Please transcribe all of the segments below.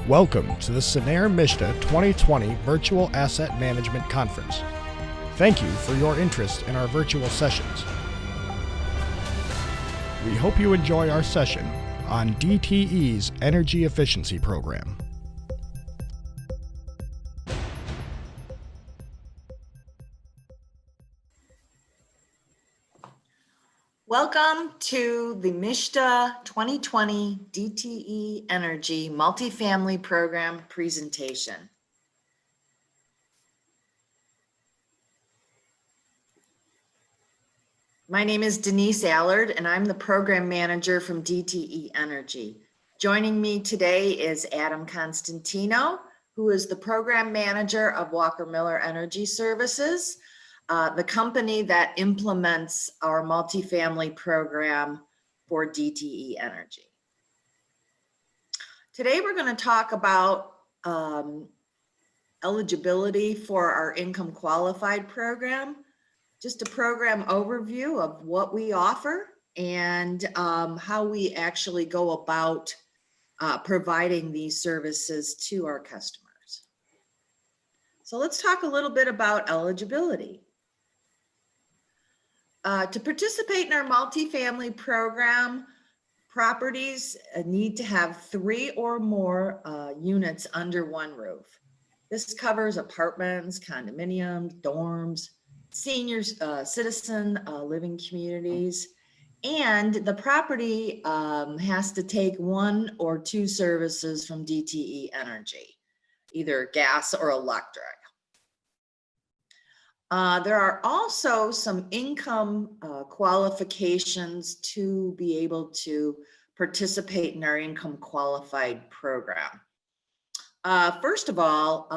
Welcome to the Cinnaire MSHDA 2020 Virtual Asset Management Conference. Thank you for your interest in our virtual sessions. We hope you enjoy our session on DTE's Energy Efficiency Program. Welcome to the MSHDA 2020 DTE Energy Multifamily Program presentation. My name is Denise Allard, and I'm the program manager from DTE Energy. Joining me today is Adam Constantino, who is the program manager of Walker Miller Energy Services, the company that implements our multifamily program for DTE Energy. Today, we're going to talk about eligibility for our income qualified program, just a program overview of what we offer and how we actually go about providing these services to our customers. So let's talk a little bit about eligibility. To participate in our multifamily program, properties need to have 3 or more units under one roof. This covers apartments, condominiums, dorms, seniors, citizen living communities, and the property has to take 1 or 2 services from DTE Energy, either gas or electric. There are also some income qualifications to be able to participate in our income qualified program. First of all,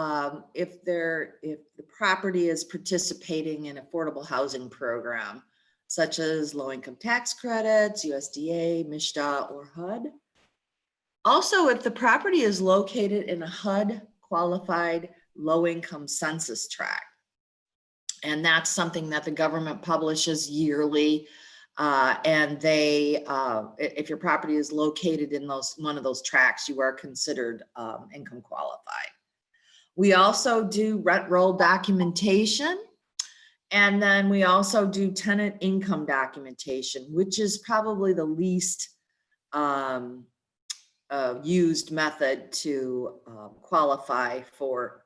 if the property is participating in affordable housing program, such as low income tax credits, USDA, MSHDA, or HUD. Also, if the property is located in a HUD qualified low income census tract. And that's something that the government publishes yearly. And they, if your property is located in one of those tracts, you are considered income qualified. We also do rent roll documentation. And then we also do tenant income documentation, which is probably the least used method to qualify for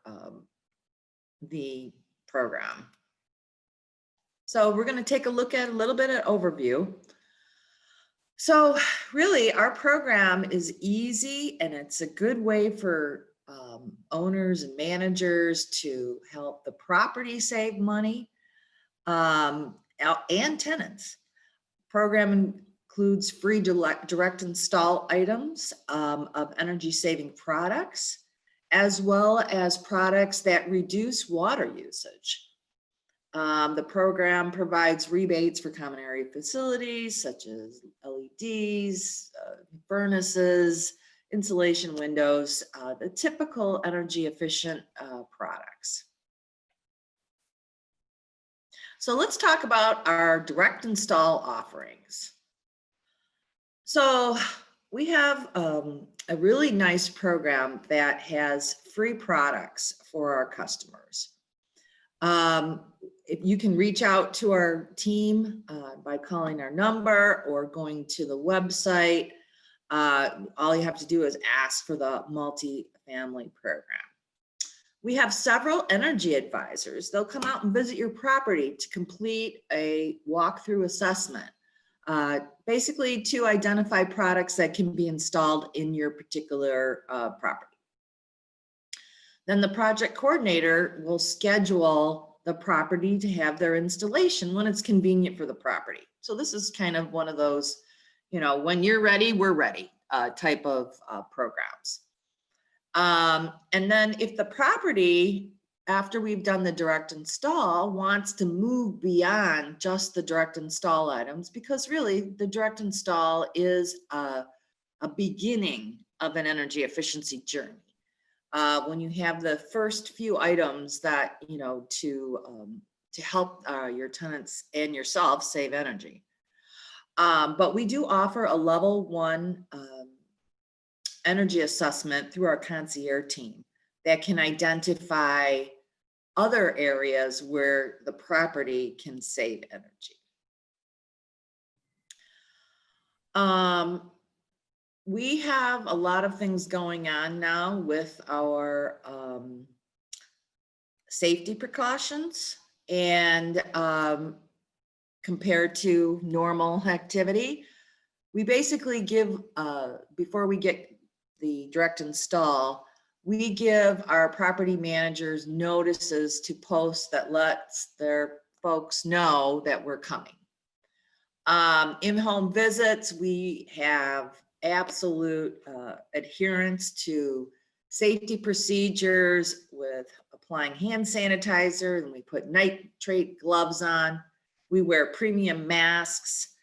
the program. So we're going to take a look at a little bit of overview. So really our program is easy and it's a good way for owners and managers to help the property save money and tenants. Program includes free direct install items of energy saving products, as well as products that reduce water usage. The program provides rebates for common area facilities such as LEDs, furnaces, insulation windows, the typical energy efficient products. So let's talk about our direct install offerings. So we have a really nice program that has free products for our customers. If you can reach out to our team by calling our number or going to the website, all you have to do is ask for the multifamily program. We have several energy advisors. They'll come out and visit your property to complete a walkthrough assessment, basically to identify products that can be installed in your particular property. Then the project coordinator will schedule the property to have their installation when it's convenient for the property. So this is kind of one of those, when you're ready, we're ready type of programs. And then if the property, after we've done the direct install, wants to move beyond just the direct install items, because really the direct install is a beginning of an energy efficiency journey. When you have the first few items that, to help your tenants and yourself save energy. But we do offer a level 1 energy assessment through our concierge team that can identify other areas where the property can save energy. We have a lot of things going on now with our safety precautions, and compared to normal activity, we basically give, before we get the direct install, we give our property managers notices to post that lets their folks know that we're coming. In-home visits, we have absolute adherence to safety procedures with applying hand sanitizer, and we put nitrate gloves on. We wear premium masks,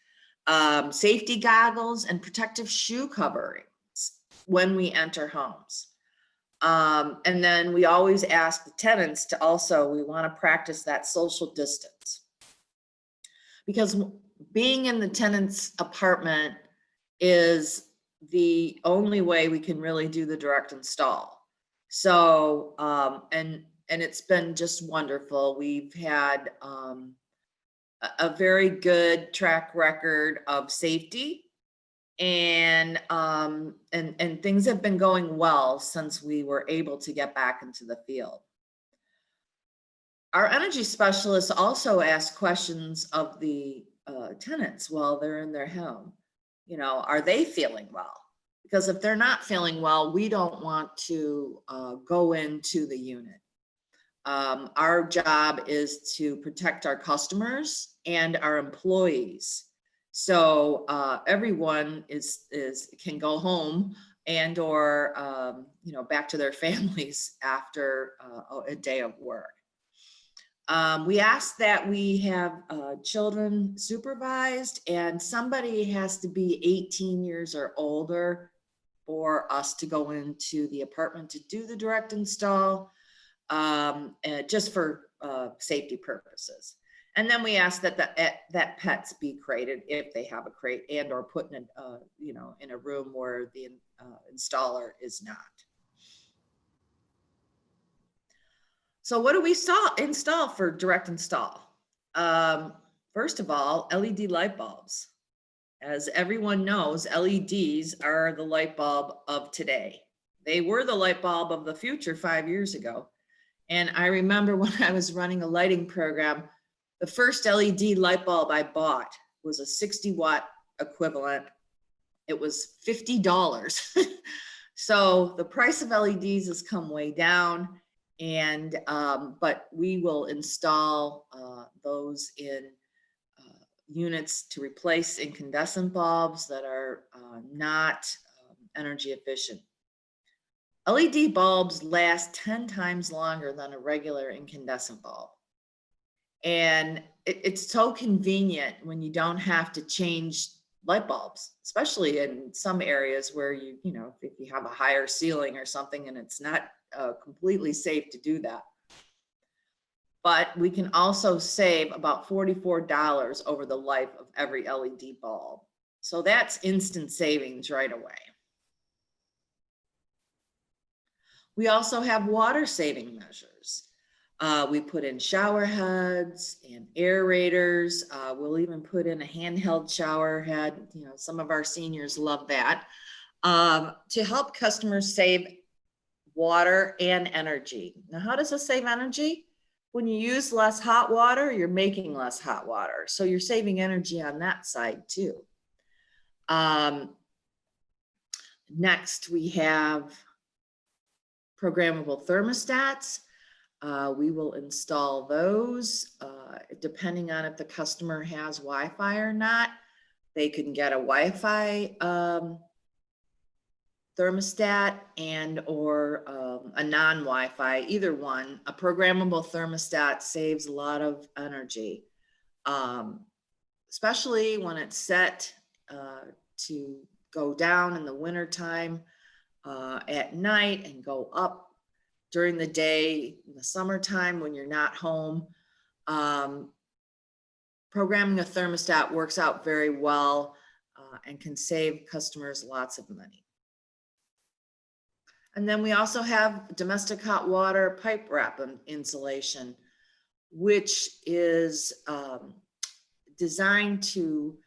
safety goggles, and protective shoe coverings when we enter homes. And then we always ask the tenants to also, we want to practice that social distance, because being in the tenant's apartment is the only way we can really do the direct install. So, and it's been just wonderful. We've had a very good track record of safety, and things have been going well since we were able to get back into the field. Our energy specialists also ask questions of the tenants while they're in their home. You know, are they feeling well? Because if they're not feeling well, we don't want to go into the unit. Our job is to protect our customers and our employees. So everyone can go home and or back to their families after a day of work. We ask that we have children supervised, and somebody has to be 18 years or older for us to go into the apartment to do the direct install, just for safety purposes. And then we ask that pets be crated if they have a crate, and or put in in a room where the installer is not. So what do we install for direct install? First of all, LED light bulbs. As everyone knows, LEDs are the light bulb of today. They were the light bulb of the future 5 years ago. And I remember when I was running a lighting program, the first LED light bulb I bought was a 60-watt equivalent. It was $50. So the price of LEDs has come way down. And but we will install those in units to replace incandescent bulbs that are not energy efficient. LED bulbs last 10 times longer than a regular incandescent bulb. And it's so convenient when you don't have to change light bulbs, especially in some areas where if you have a higher ceiling or something and it's not completely safe to do that. But we can also save about $44 over the life of every LED bulb. So that's instant savings right away. We also have water saving measures. We put in shower heads and aerators. We'll even put in a handheld shower head. Some of our seniors love that, to help customers save water and energy. Now, how does this save energy? When you use less hot water, you're making less hot water. So you're saving energy on that side too. Next, we have programmable thermostats. We will install those depending on if the customer has Wi-Fi or not. They can get a Wi-Fi thermostat and or a non-Wi-Fi, either one. A programmable thermostat saves a lot of energy, especially when it's set to go down in the wintertime at night and go up during the day in the summertime when you're not home. Programming a thermostat works out very well and can save customers lots of money. And then we also have domestic hot water pipe wrap insulation, which is designed to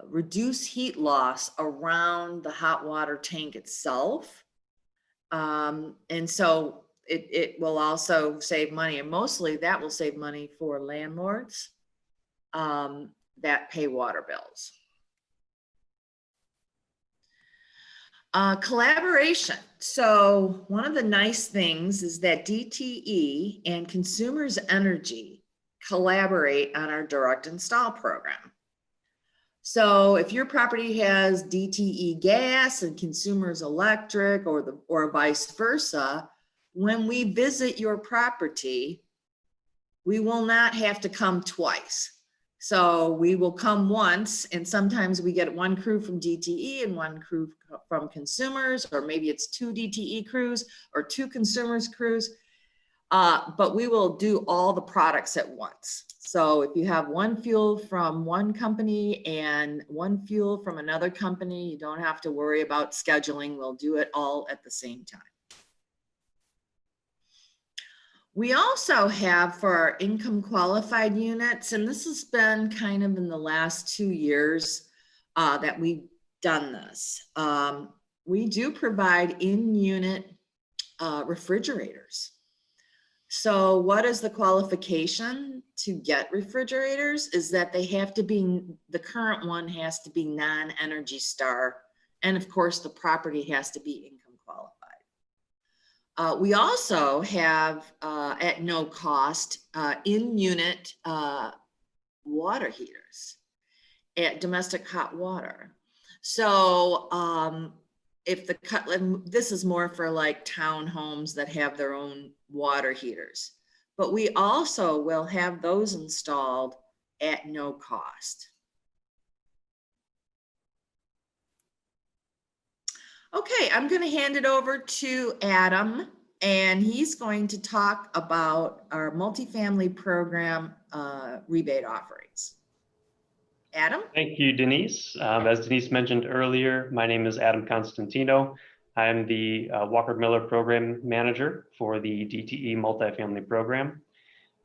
reduce heat loss around the hot water tank itself. And so it will also save money, and mostly that will save money for landlords that pay water bills. Collaboration. So one of the nice things is that DTE and Consumers Energy collaborate on our direct install program. So if your property has DTE gas and Consumers Electric, or vice versa, when we visit your property, we will not have to come twice. So we will come once, and sometimes we get one crew from DTE and one crew from Consumers, or maybe it's 2 DTE crews or 2 Consumers crews. But we will do all the products at once. So if you have one fuel from one company and one fuel from another company, you don't have to worry about scheduling. We'll do it all at the same time. We also have for our income qualified units, and this has been kind of in the last 2 years that we've done this. We do provide in-unit refrigerators. So what is the qualification to get refrigerators is that they have to be, the current one has to be non-Energy Star. And of course the property has to be income qualified. We also have at no cost in-unit water heaters at domestic hot water. So if this is more for like townhomes that have their own water heaters, but we also will have those installed at no cost. Okay, I'm going to hand it over to Adam, and he's going to talk about our multifamily program rebate offerings. Adam? Thank you, Denise. As Denise mentioned earlier, my name is Adam Constantino. I'm the Walker Miller Program Manager for the DTE multifamily program.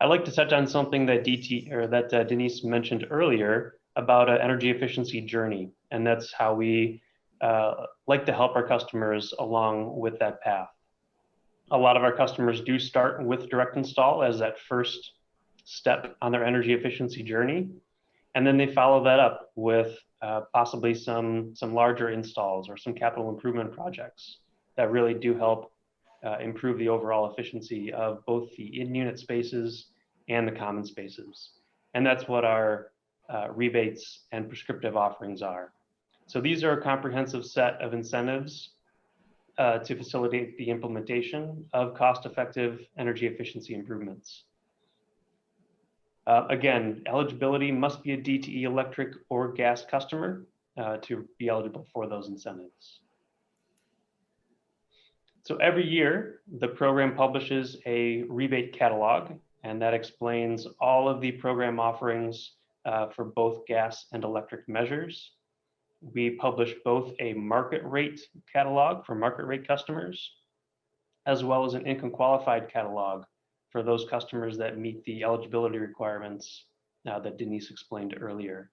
I'd like to touch on something that Denise mentioned earlier about an energy efficiency journey, and that's how we like to help our customers along with that path. A lot of our customers do start with direct install as that first step on their energy efficiency journey. And then they follow that up with possibly some larger installs or some capital improvement projects that really do help improve the overall efficiency of both the in-unit spaces and the common spaces. And that's what our rebates and prescriptive offerings are. So these are a comprehensive set of incentives to facilitate the implementation of cost-effective energy efficiency improvements. Again, eligibility must be a DTE electric or gas customer to be eligible for those incentives. So every year, the program publishes a rebate catalog, and that explains all of the program offerings for both gas and electric measures. We publish both a market rate catalog for market rate customers, as well as an income qualified catalog for those customers that meet the eligibility requirements that Denise explained earlier.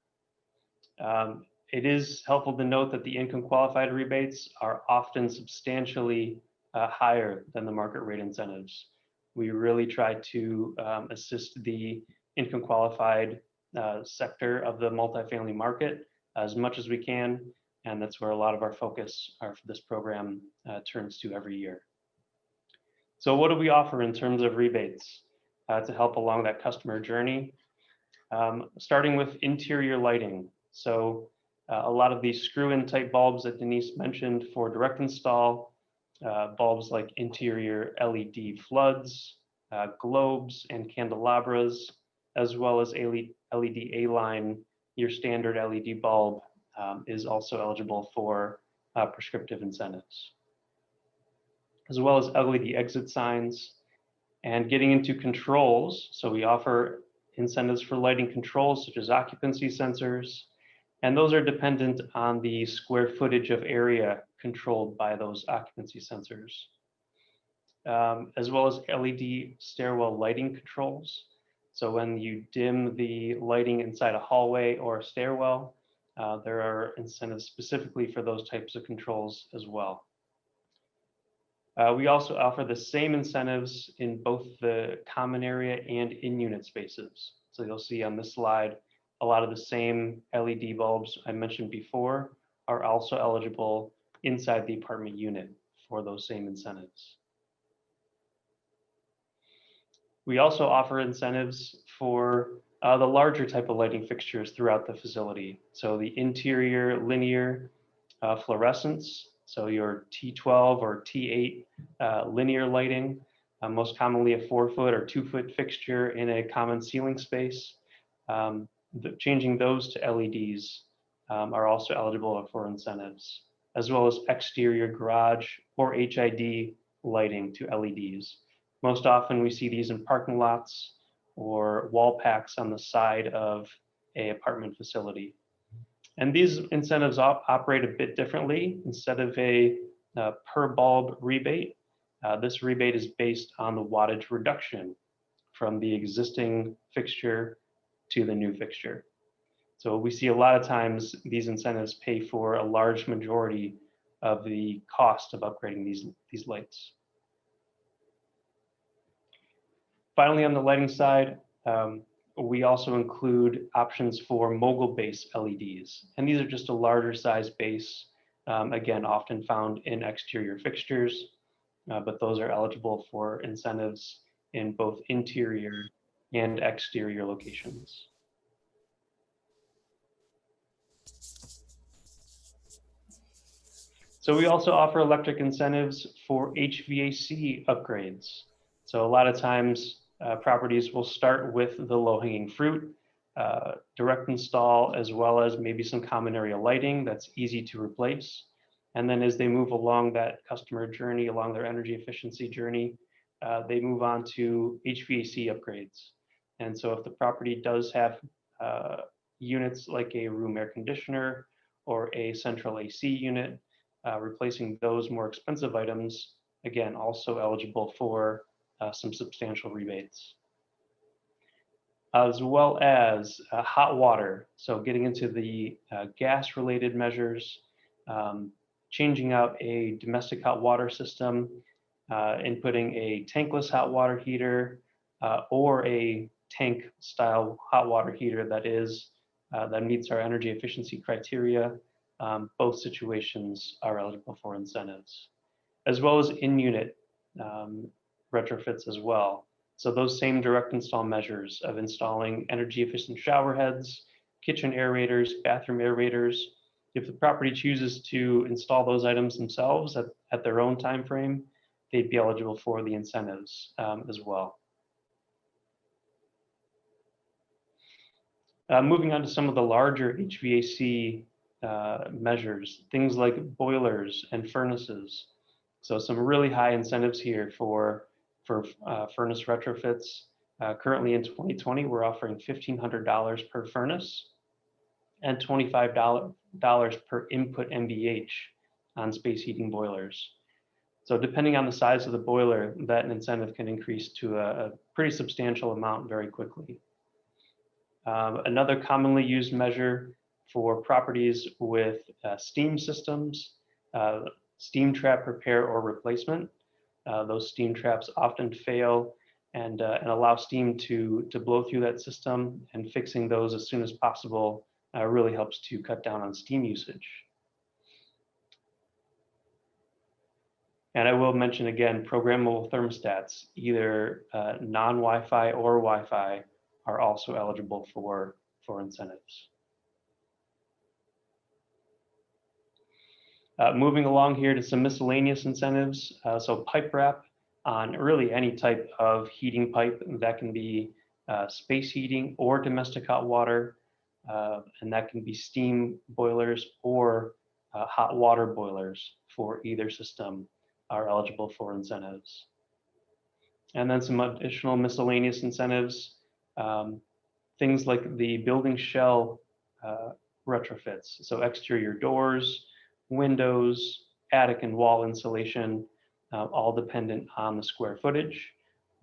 It is helpful to note that the income qualified rebates are often substantially higher than the market rate incentives. We really try to assist the income qualified sector of the multifamily market as much as we can, and that's where a lot of our focus for this program turns to every year. So what do we offer in terms of rebates to help along that customer journey? Starting with interior lighting. So a lot of these screw-in type bulbs that Denise mentioned for direct install, bulbs like interior LED floods, globes and candelabras, as well as LED A-line, your standard LED bulb is also eligible for prescriptive incentives, as well as LED exit signs. And getting into controls, so we offer incentives for lighting controls such as occupancy sensors And those are dependent on the square footage of area controlled by those occupancy sensors, as well as LED stairwell lighting controls. So when you dim the lighting inside a hallway or a stairwell, there are incentives specifically for those types of controls as well. We also offer the same incentives in both the common area and in-unit spaces. So you'll see on this slide, a lot of the same LED bulbs I mentioned before are also eligible inside the apartment unit for those same incentives. We also offer incentives for the larger type of lighting fixtures throughout the facility. So the interior linear fluorescence, so your T12 or T8 linear lighting, most commonly a 4-foot or 2-foot fixture in a common ceiling space. Changing those to LEDs are also eligible for incentives, as well as exterior garage or HID lighting to LEDs. Most often we see these in parking lots or wall packs on the side of an apartment facility. And these incentives operate a bit differently. Instead of a per bulb rebate, this rebate is based on the wattage reduction from the existing fixture to the new fixture. So we see a lot of times these incentives pay for a large majority of the cost of upgrading these lights. Finally, on the lighting side, we also include options for mogul base LEDs. And these are just a larger size base, again, often found in exterior fixtures, but those are eligible for incentives in both interior and exterior locations. So we also offer electric incentives for HVAC upgrades. So a lot of times properties will start with the low-hanging fruit, direct install, as well as maybe some common area lighting that's easy to replace. And then as they move along that customer journey, along their energy efficiency journey, they move on to HVAC upgrades. And so if the property does have units like a room air conditioner or a central AC unit, replacing those more expensive items, again, also eligible for some substantial rebates. As well as hot water. So getting into the gas-related measures, changing out a domestic hot water system, inputting a tankless hot water heater, or a tank-style hot water heater that meets our energy efficiency criteria. Both situations are eligible for incentives, as well as in-unit retrofits as well. So those same direct install measures of installing energy efficient shower heads, kitchen aerators, bathroom aerators. If the property chooses to install those items themselves at their own time frame, they'd be eligible for the incentives as well. Moving on to some of the larger HVAC measures, things like boilers and furnaces. So some really high incentives here for furnace retrofits. Currently in 2020, we're offering $1,500 per furnace and $25 per input MBH on space heating boilers. So depending on the size of the boiler, that incentive can increase to a pretty substantial amount very quickly. Another commonly used measure for properties with steam systems, steam trap repair or replacement. Those steam traps often fail and allow steam to blow through that system, and fixing those as soon as possible really helps to cut down on steam usage. And I will mention again, programmable thermostats, either non-Wi-Fi or Wi-Fi, are also eligible for incentives. Moving along here to some miscellaneous incentives. So pipe wrap on really any type of heating pipe. That can be space heating or domestic hot water, and that can be steam boilers or hot water boilers for either system are eligible for incentives. And then some additional miscellaneous incentives, things like the building shell retrofits. So exterior doors, windows, attic and wall insulation, all dependent on the square footage,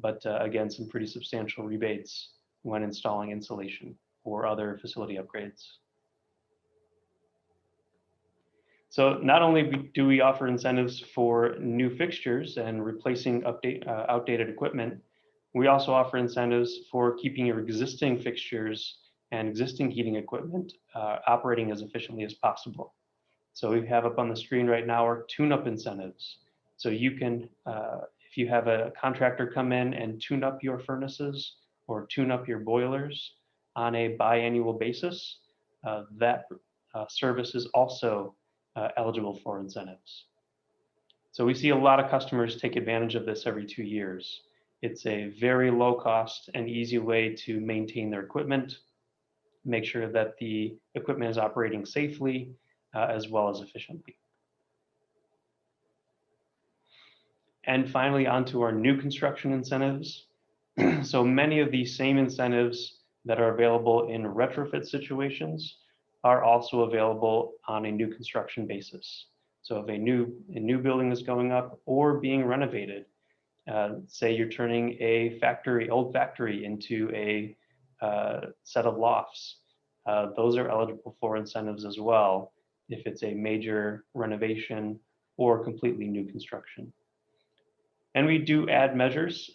but again, some pretty substantial rebates when installing insulation or other facility upgrades. So not only do we offer incentives for new fixtures and replacing outdated equipment, we also offer incentives for keeping your existing fixtures and existing heating equipment operating as efficiently as possible. So we have up on the screen right now our tune-up incentives. So you can, if you have a contractor come in and tune up your furnaces or tune up your boilers on a biannual basis, that service is also eligible for incentives. So we see a lot of customers take advantage of this every 2 years. It's a very low cost and easy way to maintain their equipment, make sure that the equipment is operating safely as well as efficiently. And finally, onto our new construction incentives. So many of these same incentives that are available in retrofit situations are also available on a new construction basis. So if a new building is going up or being renovated, say you're turning a old factory into a set of lofts, those are eligible for incentives as well if it's a major renovation or completely new construction. And we do add measures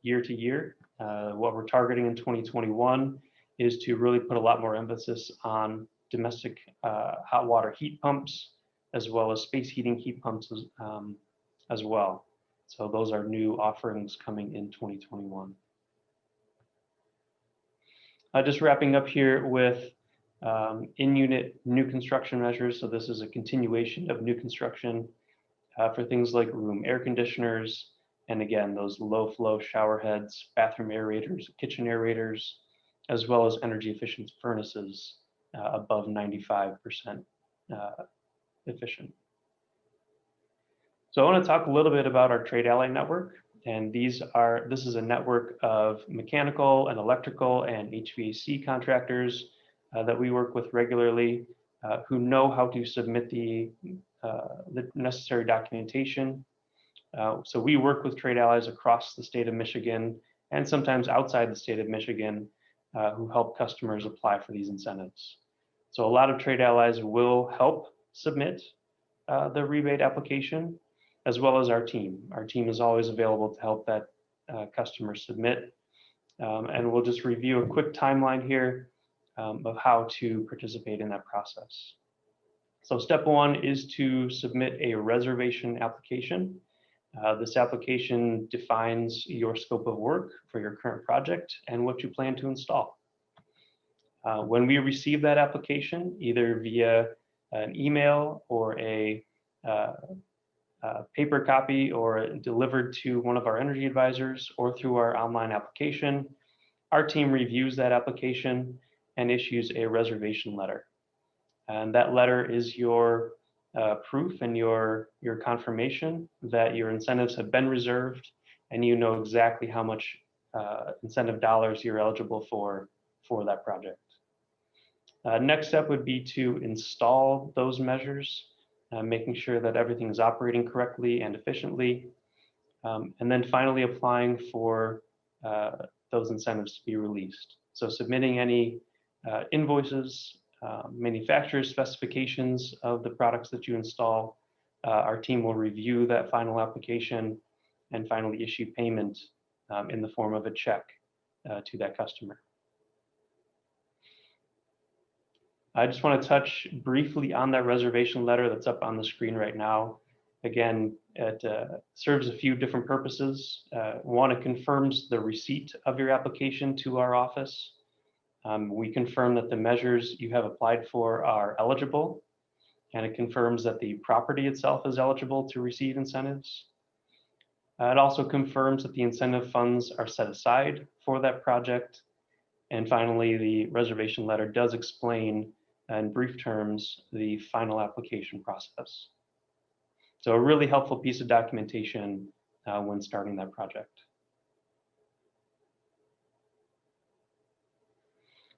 year to year. What we're targeting in 2021 is to really put a lot more emphasis on domestic hot water heat pumps, as well as space heating heat pumps as well. So those are new offerings coming in 2021. Just wrapping up here with in-unit new construction measures. So this is a continuation of new construction for things like room air conditioners, and again, those low flow shower heads, bathroom aerators, kitchen aerators, as well as energy efficient furnaces above 95% efficient. So I want to talk a little bit about our trade ally network. And this is a network of mechanical and electrical and HVAC contractors that we work with regularly, who know how to submit the necessary documentation. So we work with trade allies across the state of Michigan and sometimes outside the state of Michigan who help customers apply for these incentives. So a lot of trade allies will help submit the rebate application, as well as our team. Our team is always available to help that customer submit. And we'll just review a quick timeline here of how to participate in that process. So step one is to submit a reservation application. This application defines your scope of work for your current project and what you plan to install. When we receive that application, either via an email or a paper copy or delivered to one of our energy advisors or through our online application, our team reviews that application and issues a reservation letter. And that letter is your proof and your confirmation that your incentives have been reserved and you know exactly how much incentive dollars you're eligible for that project. Next step would be to install those measures, making sure that everything is operating correctly and efficiently, and then finally applying for those incentives to be released. So submitting any invoices, manufacturer's specifications of the products that you install. Our team will review that final application and finally issue payment in the form of a check to that customer. I just want to touch briefly on that reservation letter that's up on the screen right now. Again, it serves a few different purposes. One, it confirms the receipt of your application to our office. We confirm that the measures you have applied for are eligible, and it confirms that the property itself is eligible to receive incentives. It also confirms that the incentive funds are set aside for that project. And finally, the reservation letter does explain in brief terms the final application process. So a really helpful piece of documentation when starting that project.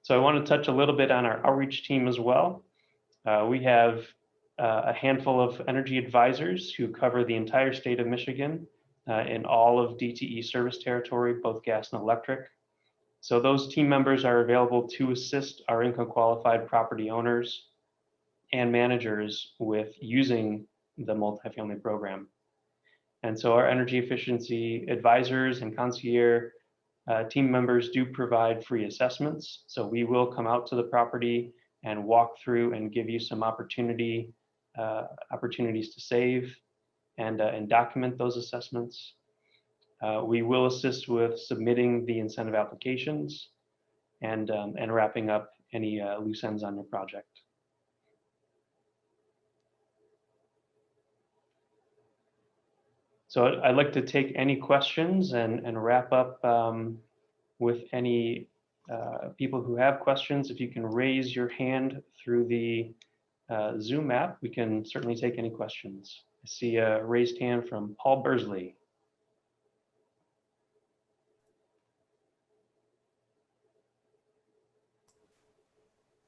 So I want to touch a little bit on our outreach team as well. We have a handful of energy advisors who cover the entire state of Michigan in all of DTE service territory, both gas and electric. So those team members are available to assist our income qualified property owners and managers with using the multifamily program. And so our energy efficiency advisors and concierge team members do provide free assessments. So we will come out to the property and walk through and give you some opportunities to save and document those assessments. We will assist with submitting the incentive applications and wrapping up any loose ends on your project. So I'd like to take any questions and wrap up with any people who have questions. If you can raise your hand through the Zoom app, we can certainly take any questions. I see a raised hand from Paul Bursley.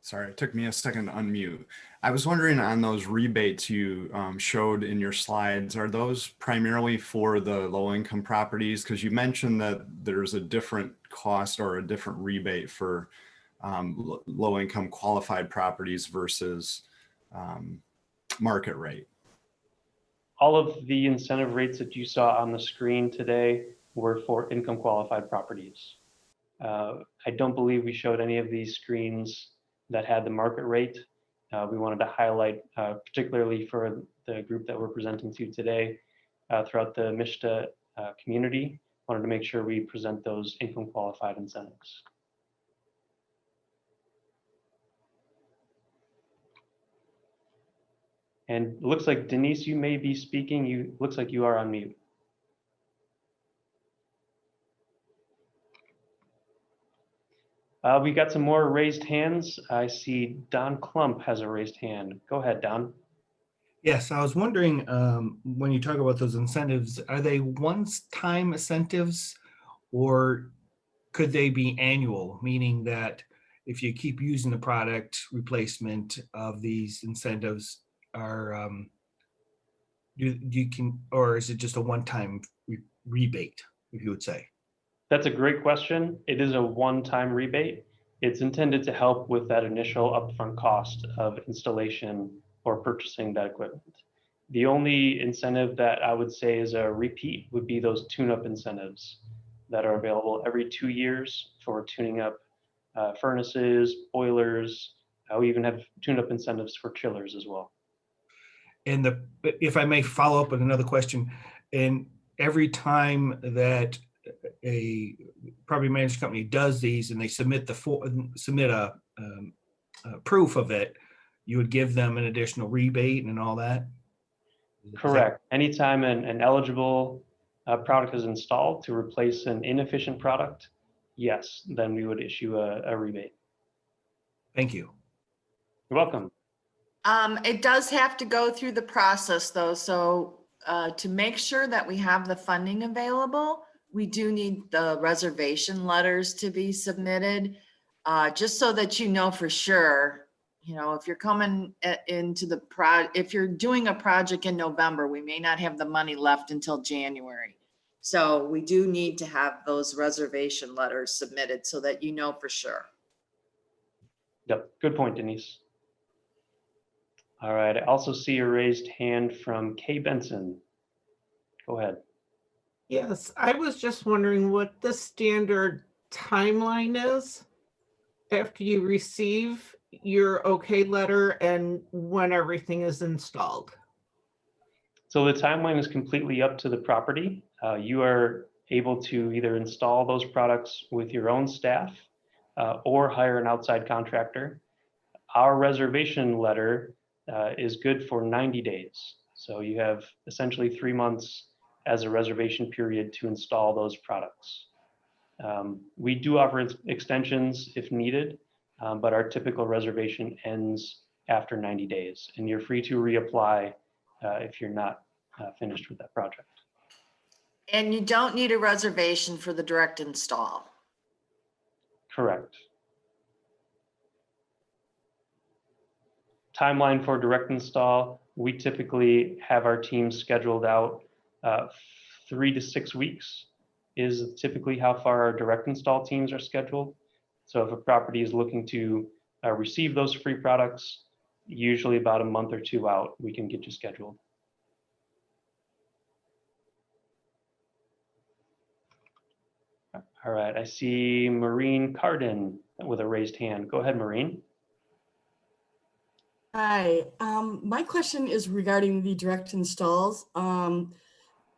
Sorry, it took me a second to unmute. I was wondering, on those rebates you showed in your slides, are those primarily for the low-income properties? Because you mentioned that there's a different cost or a different rebate for low-income qualified properties versus market rate. All of the incentive rates that you saw on the screen today were for income qualified properties. I don't believe we showed any of these screens that had the market rate. We wanted to highlight, particularly for the group that we're presenting to today, throughout the MSHDA community, wanted to make sure we present those income qualified incentives. And it looks like Denise, you may be speaking. Looks like you are on mute. We got some more raised hands. I see Don Klump has a raised hand. Go ahead, Don. Yes, I was wondering, when you talk about those incentives, are they one-time incentives, or could they be annual, meaning that if you keep using the product, replacement of these incentives are, or is it just a one-time rebate, if you would say? That's a great question. It is a one-time rebate. It's intended to help with that initial upfront cost of installation or purchasing that equipment. The only incentive that I would say is a repeat would be those tune-up incentives that are available every 2 years for tuning up furnaces, boilers. We even have tune-up incentives for chillers as well. And if I may follow up with another question, and every time that a property management company does these and they submit a proof of it, you would give them an additional rebate and all that? Correct. Anytime an eligible product is installed to replace an inefficient product, yes, then we would issue a rebate. Thank you. You're welcome. It does have to go through the process though. So to make sure that we have the funding available, we do need the reservation letters to be submitted, just so that you know for sure, you know, if you're coming into the if you're doing a project in November, we may not have the money left until January. So we do need to have those reservation letters submitted so that you know for sure. Yep, good point, Denise. All right, I also see a raised hand from Kay Benson. Go ahead. Yes, I was just wondering what the standard timeline is after you receive your okay letter and when everything is installed. So the timeline is completely up to the property. You are able to either install those products with your own staff or hire an outside contractor. Our reservation letter is good for 90 days. So you have essentially 3 months as a reservation period to install those products. We do offer extensions if needed, but our typical reservation ends after 90 days, and you're free to reapply if you're not finished with that project. And you don't need a reservation for the direct install. Correct. Timeline for direct install, we typically have our teams scheduled out 3 to 6 weeks is typically how far our direct install teams are scheduled. So if a property is looking to receive those free products, usually about a month or 2 out, we can get you scheduled. All right, I see Maureen Cardin with a raised hand. Go ahead, Maureen. Hi, my question is regarding the direct installs.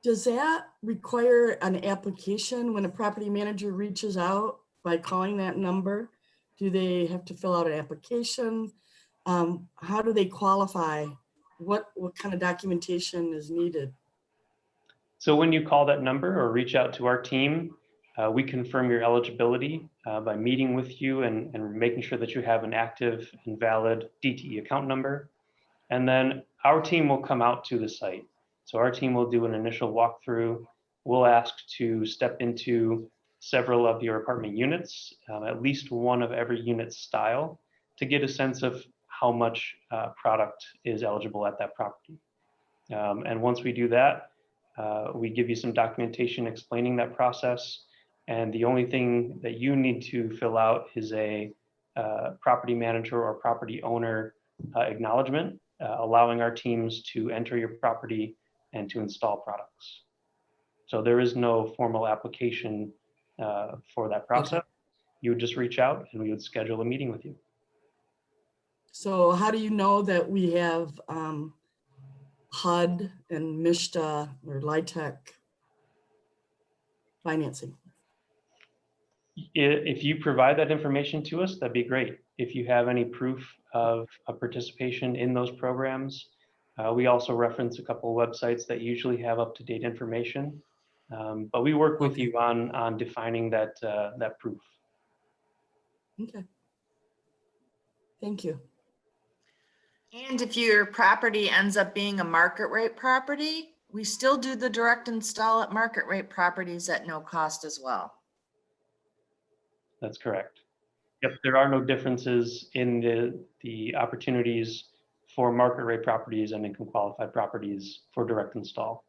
Does that require an application when a property manager reaches out by calling that number? Do they have to fill out an application? How do they qualify? What kind of documentation is needed? So when you call that number or reach out to our team, we confirm your eligibility by meeting with you and making sure that you have an active and valid DTE account number. And then our team will come out to the site. So our team will do an initial walkthrough. We'll ask to step into several of your apartment units, at least one of every unit style, to get a sense of how much product is eligible at that property. And once we do that, we give you some documentation explaining that process. And the only thing that you need to fill out is a property manager or property owner acknowledgement, allowing our teams to enter your property and to install products. So there is no formal application for that process. Okay. You would just reach out and we would schedule a meeting with you. So how do you know that we have HUD and MSHDA or LIHTC financing? If you provide that information to us, that'd be great. If you have any proof of a participation in those programs, we also reference a couple of websites that usually have up-to-date information. But we work with you on defining that that proof. Okay. Thank you. And if your property ends up being a market rate property, we still do the direct install at market rate properties at no cost as well. That's correct. Yep, there are no differences in the opportunities for market rate properties and income qualified properties for direct install.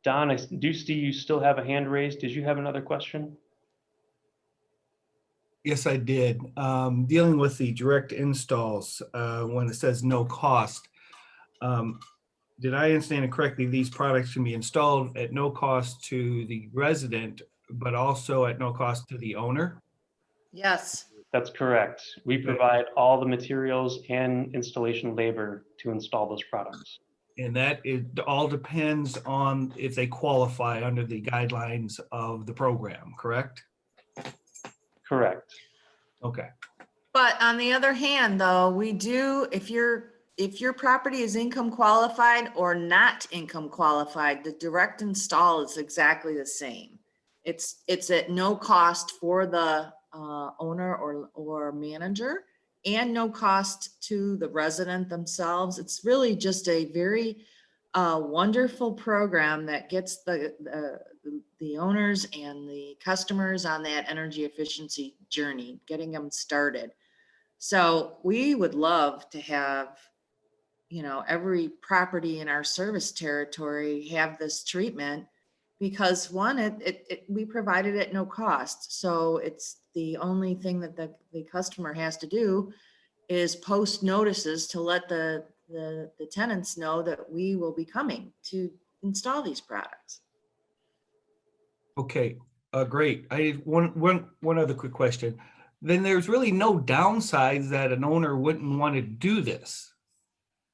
Don, I do see you still have a hand raised. Did you have another question? Yes, I did. Dealing with the direct installs, when it says no cost, did I understand it correctly? These products can be installed at no cost to the resident, but also at no cost to the owner? Yes. That's correct. We provide all the materials and installation labor to install those products. And that it all depends on if they qualify under the guidelines of the program, correct? Correct. Okay. But on the other hand, though, we do, if your property is income qualified or not income qualified, the direct install is exactly the same. It's at no cost for the owner or manager and no cost to the resident themselves. It's really just a very wonderful program that gets the owners and the customers on that energy efficiency journey, getting them started. So we would love to have, every property in our service territory have this treatment because one, we provide it at no cost. So it's the only thing that the customer has to do is post notices to let the tenants know that we will be coming to install these products. Okay, great. I one other quick question. Then there's really no downsides that an owner wouldn't want to do this.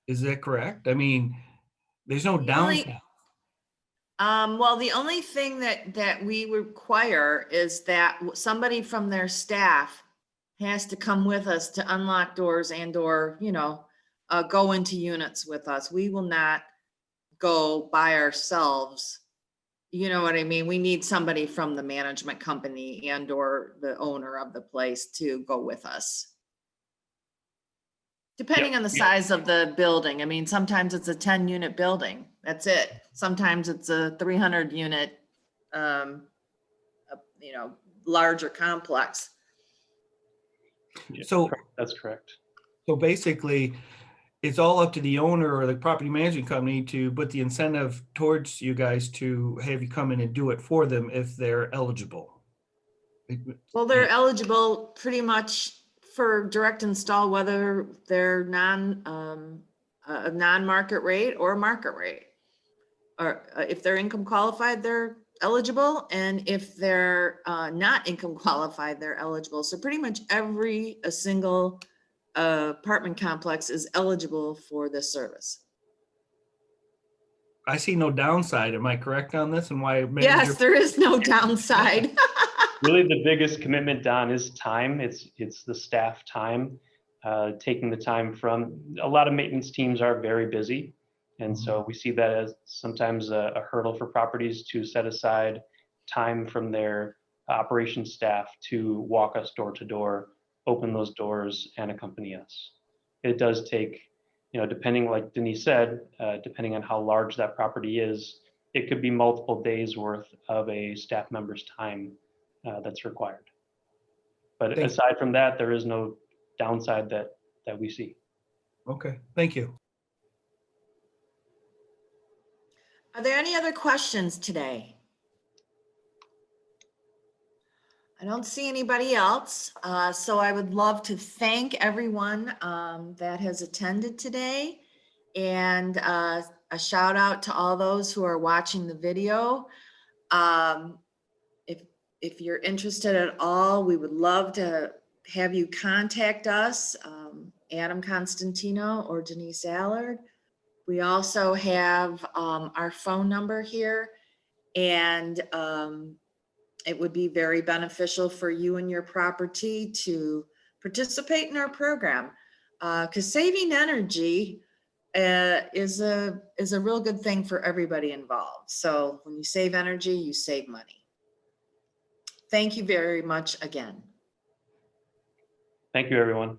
Is that correct? I mean, there's no downside. Well, the only thing that we require is that somebody from their staff has to come with us to unlock doors and or, go into units with us. We will not go by ourselves. You know what I mean? We need somebody from the management company and or the owner of the place to go with us. Depending on the size of the building. I mean, sometimes it's a 10-unit building. That's it. Sometimes it's a 300-unit, larger complex. Yeah, So, that's correct. so basically, it's all up to the owner or the property management company to put the incentive towards you guys to have you come in and do it for them if they're eligible. Well, they're eligible pretty much for direct install, whether they're a non-market rate or market rate. Or if they're income qualified, they're eligible. And if they're not income qualified, they're eligible. So pretty much a single apartment complex is eligible for this service. I see no downside. Am I correct on this? And why? Yes, there is no downside. Really, the biggest commitment, Don, is time. It's the staff time, taking the time from, a lot of maintenance teams are very busy. And so we see that as sometimes a hurdle for properties to set aside time from their operations staff to walk us door to door, open those doors and accompany us. It does take, depending, like Denise said, depending on how large that property is, it could be multiple days worth of a staff member's time that's required. But aside from that, there is no downside that we see. Okay, thank you. Are there any other questions today? I don't see anybody else. So I would love to thank everyone that has attended today. And a shout out to all those who are watching the video. If you're interested at all, we would love to have you contact us, Adam Constantino or Denise Allard. We also have our phone number here, and it would be very beneficial for you and your property to participate in our program, because saving energy is a real good thing for everybody involved. So when you save energy, you save money. Thank you very much again. Thank you, everyone.